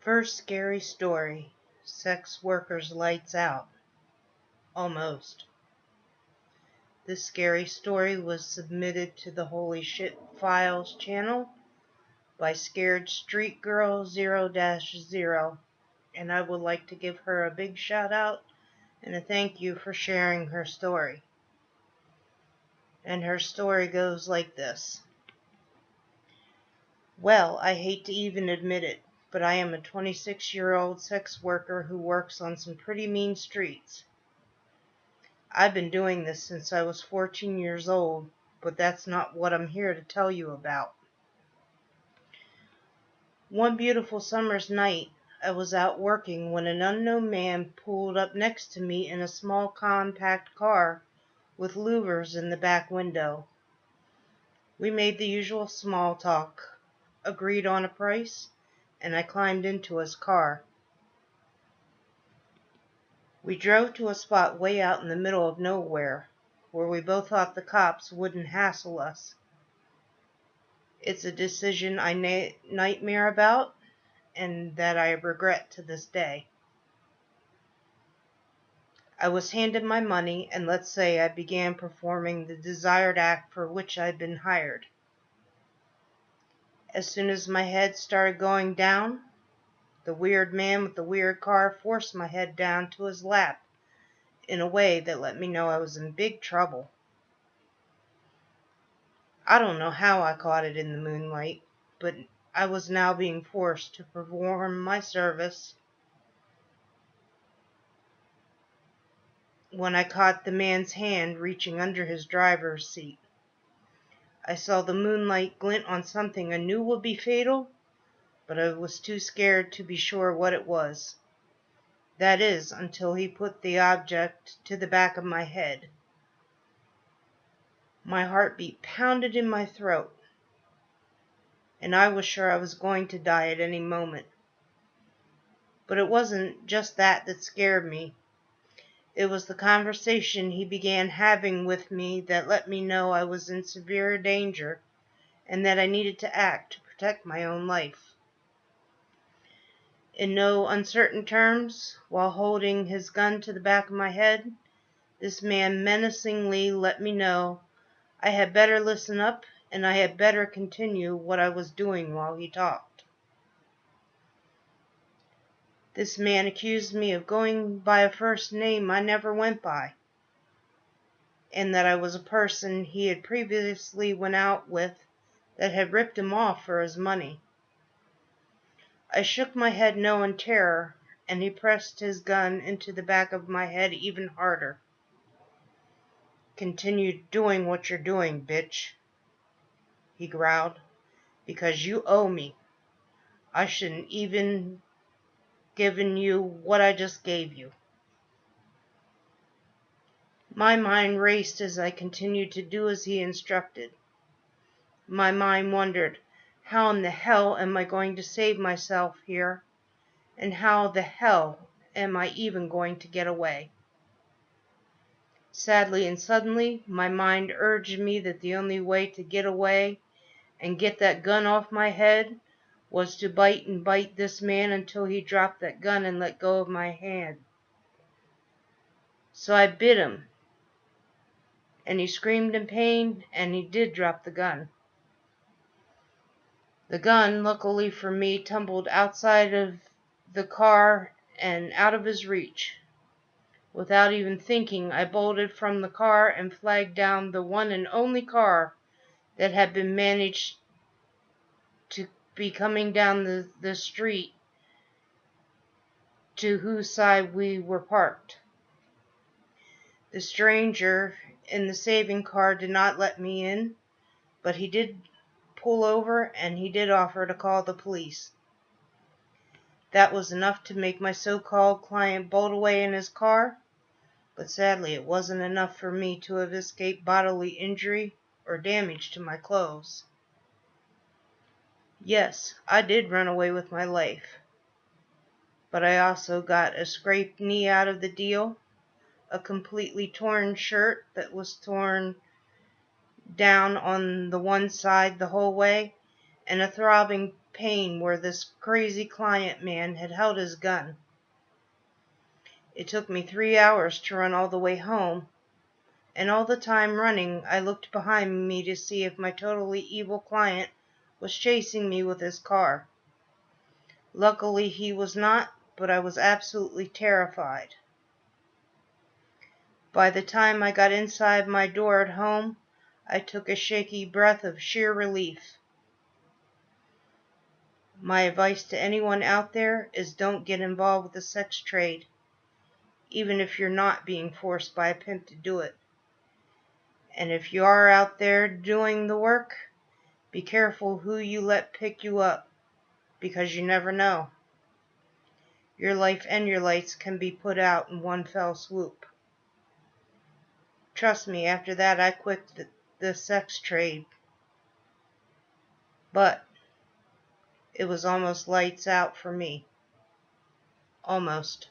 First scary story, sex workers lights out. Almost. This scary story was submitted to the Holy Shit Files channel by Scared Street Girl 0-0, and I would like to give her a big shout out and a thank you for sharing her story. And her story goes like this. Well, I hate to even admit it, but I am a 26-year-old sex worker who works on some pretty mean streets. I've been doing this since I was 14 years old, but that's not what I'm here to tell you about. One beautiful summer's night, I was out working when an unknown man pulled up next to me in a small compact car with louvers in the back window. We made the usual small talk, agreed on a price, and I climbed into his car. We drove to a spot way out in the middle of nowhere, where we both thought the cops wouldn't hassle us. It's a decision I nightmare about, and that I regret to this day. I was handed my money, and let's say I began performing the desired act for which I'd been hired. As soon as my head started going down, the weird man with the weird car forced my head down to his lap in a way that let me know I was in big trouble. I don't know how I caught it in the moonlight, but I was now being forced to perform my service when I caught the man's hand reaching under his driver's seat. I saw the moonlight glint on something I knew would be fatal, but I was too scared to be sure what it was. That is, until he put the object to the back of my head. My heartbeat pounded in my throat, and I was sure I was going to die at any moment. But it wasn't just that scared me. It was the conversation he began having with me that let me know I was in severe danger and that I needed to act to protect my own life. In no uncertain terms, while holding his gun to the back of my head, this man menacingly let me know I had better listen up and I had better continue what I was doing while he talked. This man accused me of going by a first name I never went by, and that I was a person he had previously went out with that had ripped him off for his money. I shook my head no in terror, and he pressed his gun into the back of my head even harder. "Continue doing what you're doing, bitch," he growled, "because you owe me. I shouldn't even given you what I just gave you." My mind raced as I continued to do as he instructed. My mind wondered, how in the hell am I going to save myself here? And how the hell am I even going to get away? Sadly and suddenly, my mind urged me that the only way to get away and get that gun off my head was to bite and bite this man until he dropped that gun and let go of my hand. So I bit him, and he screamed in pain, and he did drop the gun. The gun, luckily for me, tumbled outside of the car and out of his reach. Without even thinking, I bolted from the car and flagged down the one and only car that had been managed to be coming down the street to whose side we were parked. The stranger in the saving car did not let me in, but he did pull over and he did offer to call the police. That was enough to make my so-called client bolt away in his car, but sadly it wasn't enough for me to have escaped bodily injury or damage to my clothes. Yes, I did run away with my life, but I also got a scraped knee out of the deal, a completely torn shirt that was torn down on the one side the whole way, and a throbbing pain where this crazy client man had held his gun. It took me 3 hours to run all the way home, and all the time running I looked behind me to see if my totally evil client was chasing me with his car. Luckily he was not, but I was absolutely terrified. By the time I got inside my door at home, I took a shaky breath of sheer relief. My advice to anyone out there is don't get involved with the sex trade, even if you're not being forced by a pimp to do it. And if you are out there doing the work, be careful who you let pick you up, because you never know. Your life and your lights can be put out in one fell swoop. Trust me, after that I quit the sex trade. But it was almost lights out for me. Almost.